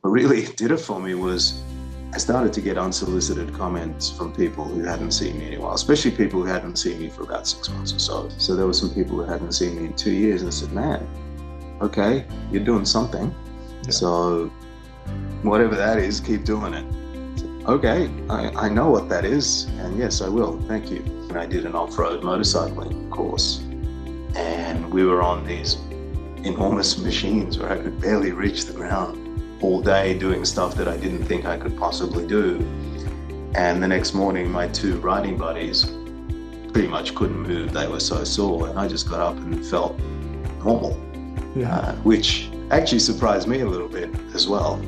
what really did it for me was I started to get unsolicited comments from people who hadn't seen me in a while, especially people who hadn't seen me for about 6 months or so. So there were some people who hadn't seen me in 2 years, and I said, man, okay, you're doing something. Yeah. So whatever that is, keep doing it. Okay, I know what that is, and yes, I will. Thank you. And I did an off-road motorcycling course, and we were on these enormous machines where I could barely reach the ground all day doing stuff that I didn't think I could possibly do. And the next morning, my two riding buddies pretty much couldn't move. They were so sore, and I just got up and felt normal, which actually surprised me a little bit as well.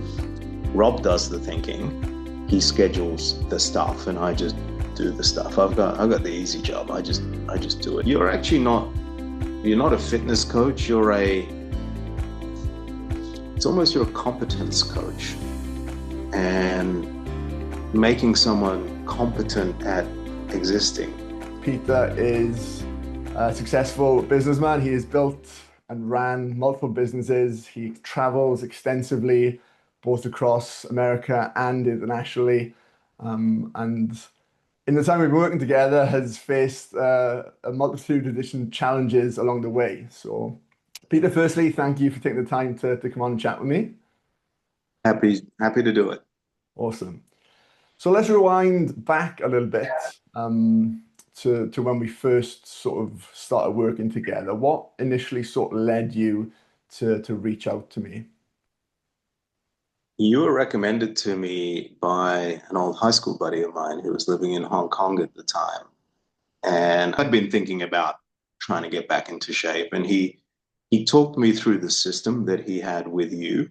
Rob does the thinking. He schedules the stuff, and I just do the stuff. I've got the easy job. I just do it. You're not a fitness coach. It's almost you're a competence coach, and making someone competent at existing. Peter is a successful businessman. He has built and ran multiple businesses. He travels extensively, both across America and internationally. And in the time we've been working together, has faced a multitude of different challenges along the way. So, Peter, firstly, thank you for taking the time to come on and chat with me. Happy to do it. Awesome. So let's rewind back a little bit to when we first sort of started working together. What initially sort of led you to reach out to me? You were recommended to me by an old high school buddy of mine who was living in Hong Kong at the time. And I'd been thinking about trying to get back into shape. And he talked me through the system that he had with you.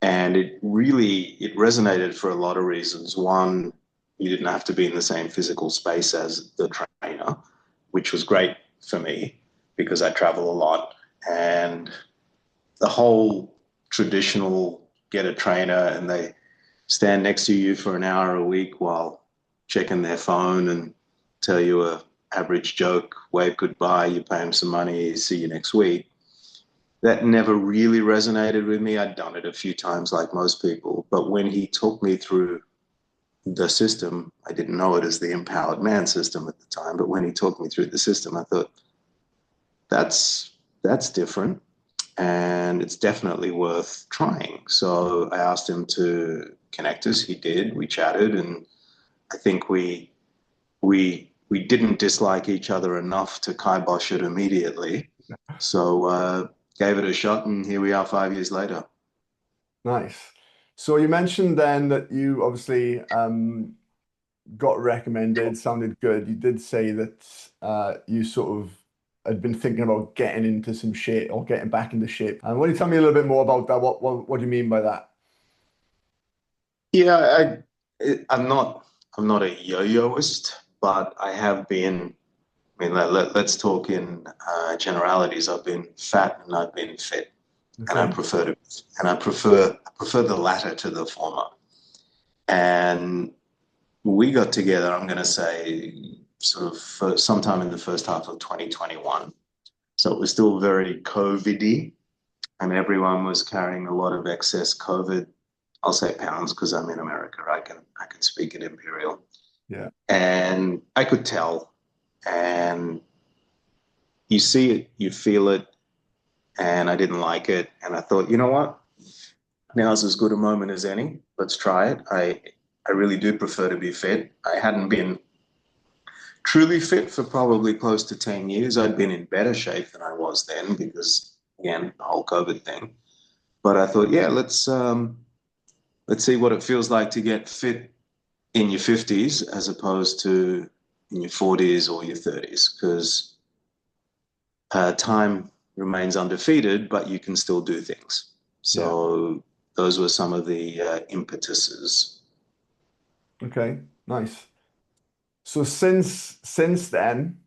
And it resonated for a lot of reasons. One, you didn't have to be in the same physical space as the trainer, which was great for me because I travel a lot. And the whole traditional get a trainer and they stand next to you for an hour a week while checking their phone and tell you a average joke, wave goodbye, you pay them some money, see you next week. That never really resonated with me. I'd done it a few times like most people, but when he took me through the system, I didn't know it as the Empowered Man system at the time, but when he took me through the system, I thought, that's different. And it's definitely worth trying. So I asked him to connect us. He did. We chatted, and I think we didn't dislike each other enough to kibosh it immediately. So gave it a shot, and here we are 5 years later. Nice. So you mentioned then that you obviously got recommended, sounded good. You did say that you sort of had been thinking about getting into some shape or getting back into shape. And why don't you tell me a little bit more about that? What do you mean by that? Yeah, I'm not a yo-yoist, but I have been. I mean, let's talk in generalities. I've been fat and I've been fit, and I prefer the latter to the former. And we got together, I'm going to say, sort of sometime in the first half of 2021. So it was still very COVID-y, and everyone was carrying a lot of excess COVID. I'll say pounds because I'm in America. I can speak in imperial. Yeah. And I could tell, and you see it, you feel it, and I didn't like it. And I thought, you know what? Now's as good a moment as any. Let's try it. I really do prefer to be fit. I hadn't been truly fit for probably close to 10 years. I'd been in better shape than I was then because, again, the whole COVID thing. But I thought, yeah, let's see what it feels like to get fit in your 50s as opposed to in your 40s or your 30s, because time remains undefeated, but you can still do things. So those were some of the impetuses. Okay, nice. So since then,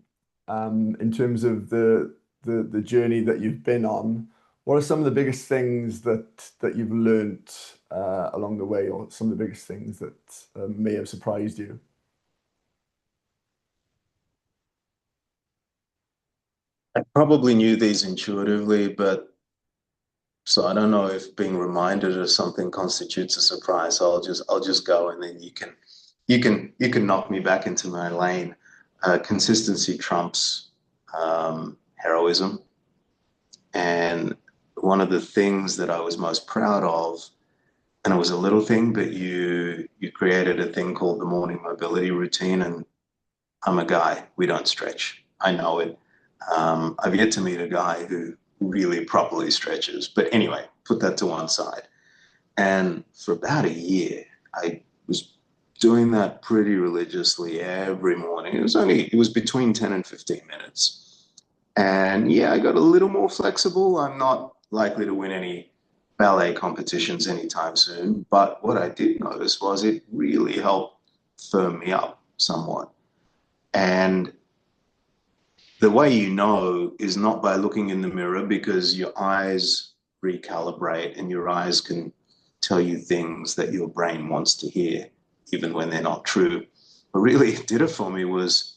in terms of the journey that you've been on, what are some of the biggest things that you've learned along the way, or some of the biggest things that may have surprised you? I probably knew these intuitively, but So I don't know if being reminded of something constitutes a surprise. So I'll just go, and then you can knock me back into my lane. Consistency trumps heroism. And one of the things that I was most proud of, and it was a little thing, but you created a thing called the morning mobility routine. And I'm a guy, we don't stretch. I know it. I've yet to meet a guy who really properly stretches. But anyway, put that to one side. And for about a year, I was doing that pretty religiously every morning. It was between 10 and 15 minutes. And yeah, I got a little more flexible. I'm not likely to win any ballet competitions anytime soon. But what I did notice was it really helped firm me up somewhat. And the way you know is not by looking in the mirror, because your eyes recalibrate and your eyes can tell you things that your brain wants to hear, even when they're not true. What really did it for me was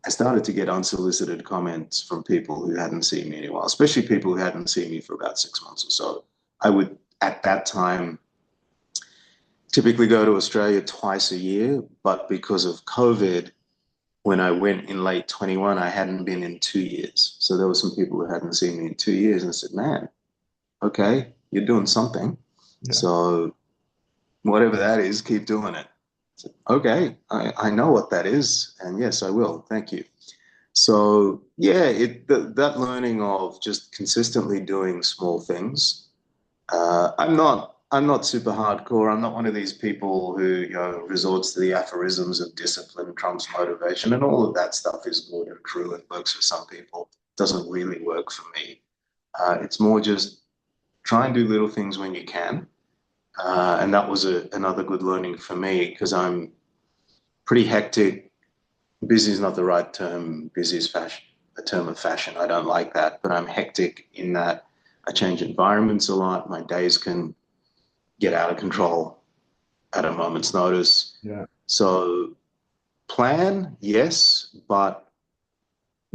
I started to get unsolicited comments from people who hadn't seen me in a while, especially people who hadn't seen me for about 6 months or so. I would, at that time, typically go to Australia twice a year, but because of COVID, when I went in late 21, I hadn't been in 2 years. So there were some people who hadn't seen me in 2 years and said, man, okay, you're doing something. Yeah. So whatever that is, keep doing it. I said, okay, I know what that is. And yes, I will. Thank you. So yeah, that learning of just consistently doing small things. I'm not super hardcore. I'm not one of these people who, resorts to the aphorisms of discipline trumps motivation, and all of that stuff is good and true and works for some people. Doesn't really work for me. It's more just try and do little things when you can. And that was another good learning for me, because I'm pretty hectic. Busy is not the right term. Busy is fashion, a term of fashion. I don't like that, but I'm hectic in that I change environments a lot. My days can get out of control at a moment's notice. Yeah. So plan, yes, but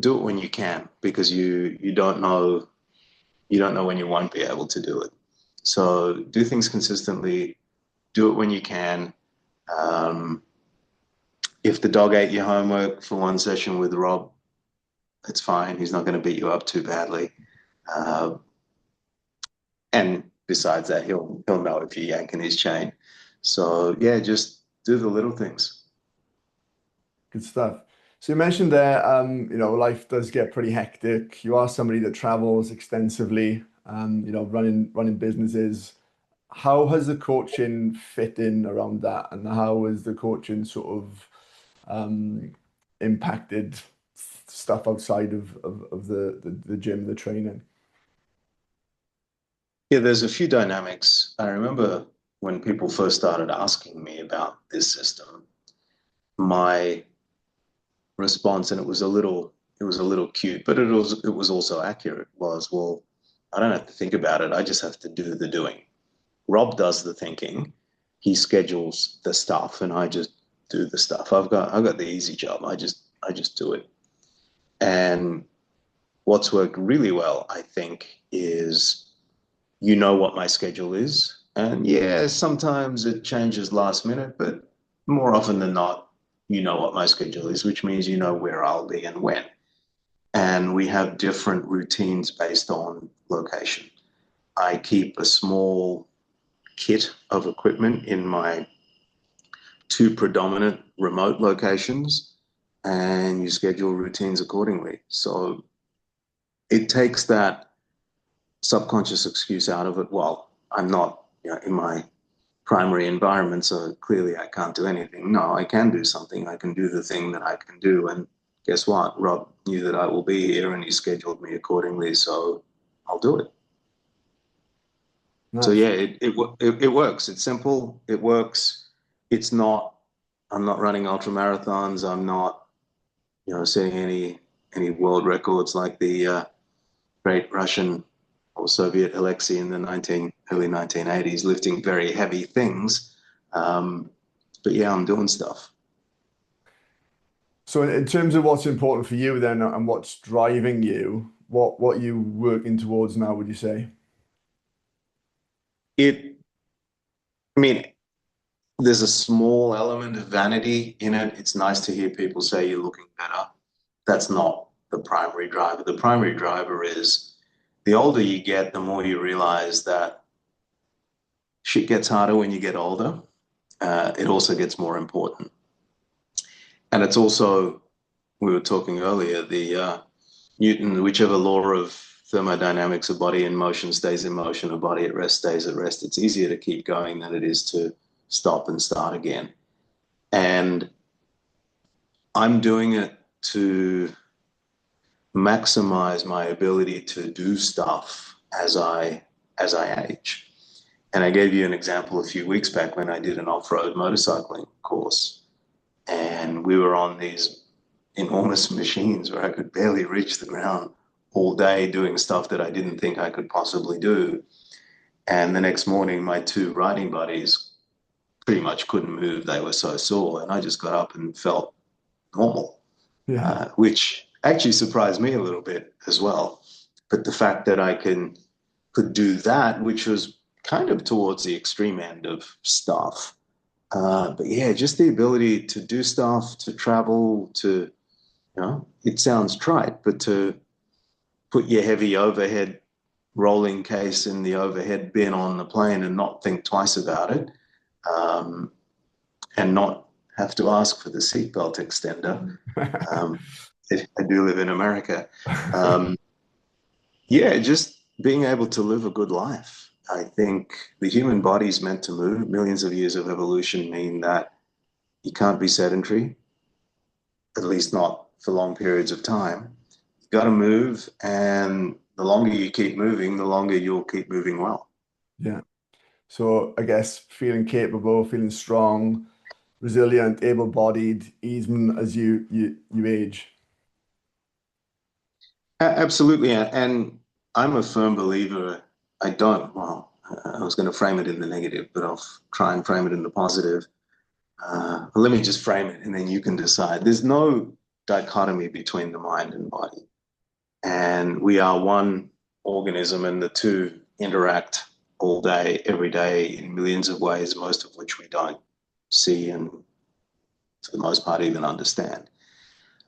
do it when you can, because you don't know when you won't be able to do it. So do things consistently, do it when you can. Um, if the dog ate your homework for one session with Rob, it's fine. He's not going to beat you up too badly. Uh, and besides that, he'll know if you're yanking his chain. So yeah, just do the little things. Good stuff. So you mentioned there, life does get pretty hectic. You are somebody that travels extensively, running businesses. How has the coaching fit in around that, and how has the coaching sort of um, impacted stuff outside of the gym, the training? Yeah, there's a few dynamics. I remember when people first started asking me about this system, my response, and it was a little cute, but it was also accurate, was, well, I don't have to think about it. I just have to do the doing. Rob does the thinking. He schedules the stuff, and I just do the stuff. I've got the easy job. I just do it. And what's worked really well, I think, is what my schedule is. And yeah, sometimes it changes last minute, but more often than not, you know what my schedule is, which means you know where I'll be and when. And we have different routines based on location. I keep a small kit of equipment in my two predominant remote locations, and you schedule routines accordingly. So it takes that subconscious excuse out of it. Well, I'm not, in my primary environment, so clearly I can't do anything. No, I can do something. I can do the thing that I can do. And guess what? Rob knew that I will be here, and he scheduled me accordingly, so I'll do it. So Nice. yeah, it works. It's simple. It works. It's not. I'm not running ultra marathons. I'm not, setting any world records like the great Russian or Soviet Alexei in the early 1980s, lifting very heavy things. Um, but yeah, I'm doing stuff. So in terms of what's important for you then and what's driving you, what are you working towards now, would you say? It, I mean, there's a small element of vanity in it. It's nice to hear people say you're looking better. That's not the primary driver. The primary driver is the older you get, the more you realize that shit gets harder when you get older. It also gets more important. And it's also, we were talking earlier, the Newton, whichever law of thermodynamics, a body in motion stays in motion, a body at rest stays at rest. It's easier to keep going than it is to stop and start again. And I'm doing it to maximize my ability to do stuff as I age. And I gave you an example a few weeks back when I did an off-road motorcycling course, and we were on these enormous machines where I could barely reach the ground all day doing stuff that I didn't think I could possibly do. And the next morning, my two riding buddies pretty much couldn't move. They were so sore, and I just got up and felt normal, Yeah. which actually surprised me a little bit as well. But the fact that I could do that, which was kind of towards the extreme end of stuff. But yeah, just the ability to do stuff, to travel, it sounds trite, but to put your heavy overhead rolling case in the overhead bin on the plane and not think twice about it, um, and not have to ask for the seatbelt extender. Um, I do live in America. Um, yeah, just being able to live a good life. I think the human body is meant to move. Millions of years of evolution mean that you can't be sedentary, at least not for long periods of time. You got to move, and the longer you keep moving, the longer you'll keep moving well. Yeah. So I guess feeling capable, feeling strong, resilient, able-bodied, even as you age. Absolutely, and I'm a firm believer. I don't. Well, I was going to frame it in the negative, but I'll try and frame it in the positive. Let me just frame it, and then you can decide. There's no dichotomy between the mind and body, and we are one organism, and the two interact all day, every day, in millions of ways, most of which we don't see and, for the most part, even understand.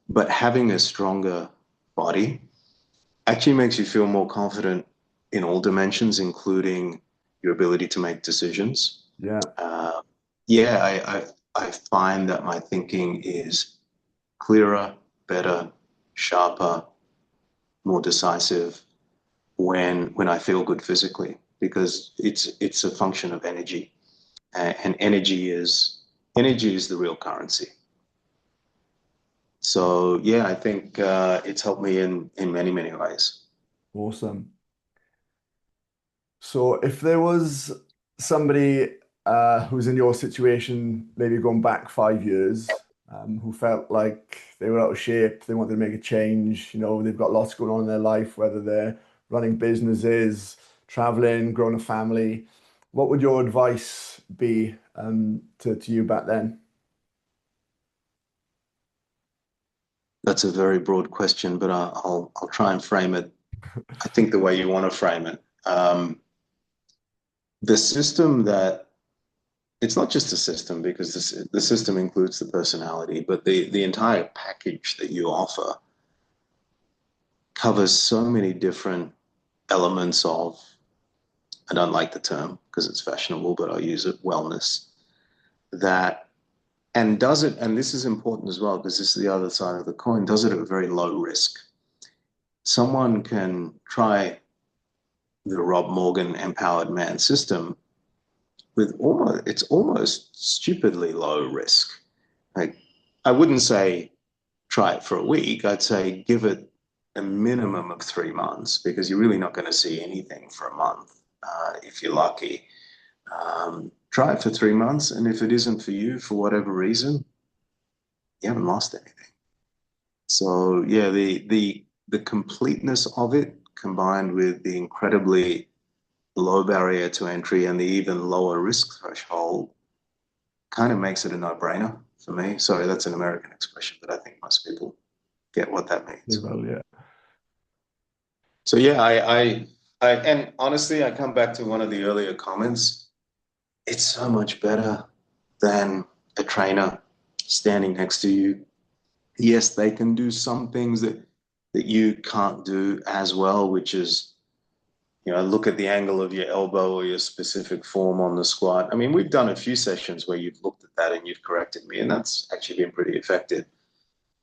But having a stronger body actually makes you feel more confident in all dimensions, including your ability to make decisions. Yeah. Uh, yeah, I find that my thinking is clearer, better, sharper, more decisive when I feel good physically, because it's a function of energy, and energy is the real currency. So yeah, I think it's helped me in many ways. Awesome. So if there was somebody who's in your situation, maybe going back 5 years, who felt like they were out of shape, they wanted to make a change, they've got lots going on in their life, whether they're running businesses, traveling, growing a family, what would your advice be to you back then? That's a very broad question, but I'll try and frame it. I think the way you want to frame it. The system that it's not just a system because the system includes the personality, but the entire package that you offer covers so many different elements of, I don't like the term because it's fashionable, but I'll use it, wellness, that, and does it, and this is important as well because this is the other side of the coin, does it at a very low risk. Someone can try the Rob Morgan empowered man system with it's almost stupidly low risk. Like, I wouldn't say try it for a week. I'd say give it a minimum of 3 months because you're really not going to see anything for a month if you're lucky. Try it for 3 months, and if it isn't for you for whatever reason, you haven't lost anything. So yeah, the completeness of it combined with the incredibly low barrier to entry and the even lower risk threshold kind of makes it a no-brainer for me. Sorry, that's an American expression, but I think most people get what that Yeah, means. well, yeah. So yeah, I And honestly, I come back to one of the earlier comments. It's so much better than a trainer standing next to you. Yes, they can do some things that you can't do as well, which is, look at the angle of your elbow or your specific form on the squat. I mean, we've done a few sessions where you've looked at that and you've corrected me, and that's actually been pretty effective.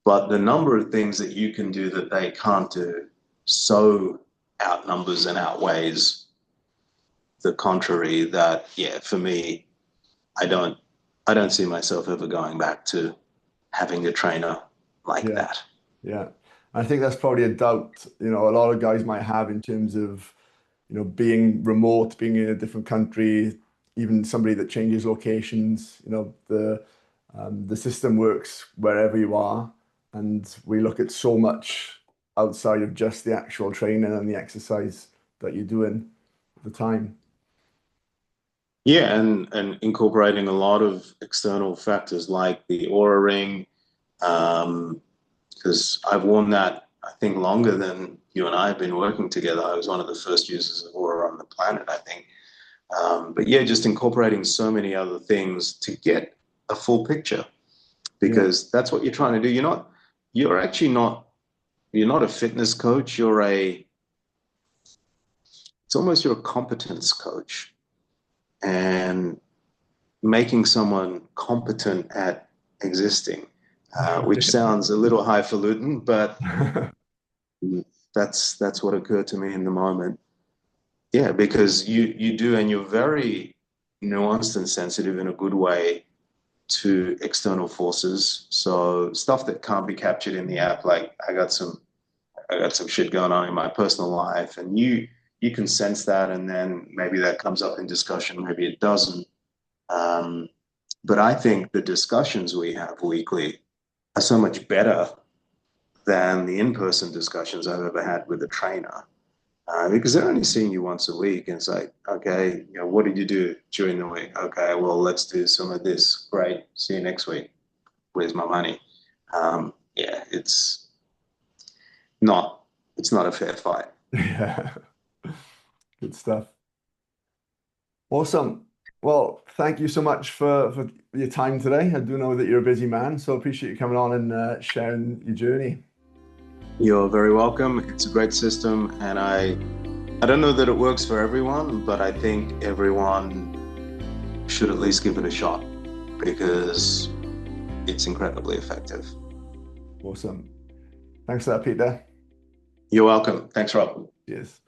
But the number of things that you can do that they can't do so outnumbers and outweighs the contrary that, yeah, for me, I don't I don't see myself ever going back to having a trainer like Yeah, that. yeah. I think that's probably a doubt, a lot of guys might have in terms of, being remote, being in a different country, even somebody that changes locations, the system works wherever you are. And we look at so much outside of just the actual training and the exercise that you're doing at the time. Yeah, and incorporating a lot of external factors like the Aura Ring, because I've worn that I think longer than you and I have been working together. I was one of the first users of Aura on the planet, I think. But yeah, just incorporating so many other things to get a full picture Yeah. because that's what you're trying to do. You're actually you're not a fitness coach. It's almost you're a competence coach and making someone competent at existing, which sounds a little highfalutin, but that's what occurred to me in the moment. Yeah, because you do, and you're very nuanced and sensitive in a good way to external forces. So stuff that can't be captured in the app, like I got some shit going on in my personal life, and you can sense that, and then maybe that comes up in discussion, maybe it doesn't. Um, but I think the discussions we have weekly are so much better than the in-person discussions I've ever had with a trainer. Because they're only seeing you once a week, and it's like, okay, what did you do during the week? Okay, well, let's do some of this. Great, see you next week. Where's my money? Yeah, not, it's not a fair fight. Yeah. Good stuff. Awesome. Well, thank you so much for your time today. I do know that you're a busy man, so I appreciate you coming on and sharing your journey. You're very welcome. It's a great system, and I don't know that it works for everyone, but I think everyone should at least give it a shot because it's incredibly effective. Awesome. Thanks for that, Peter. You're welcome. Thanks, Rob. Cheers.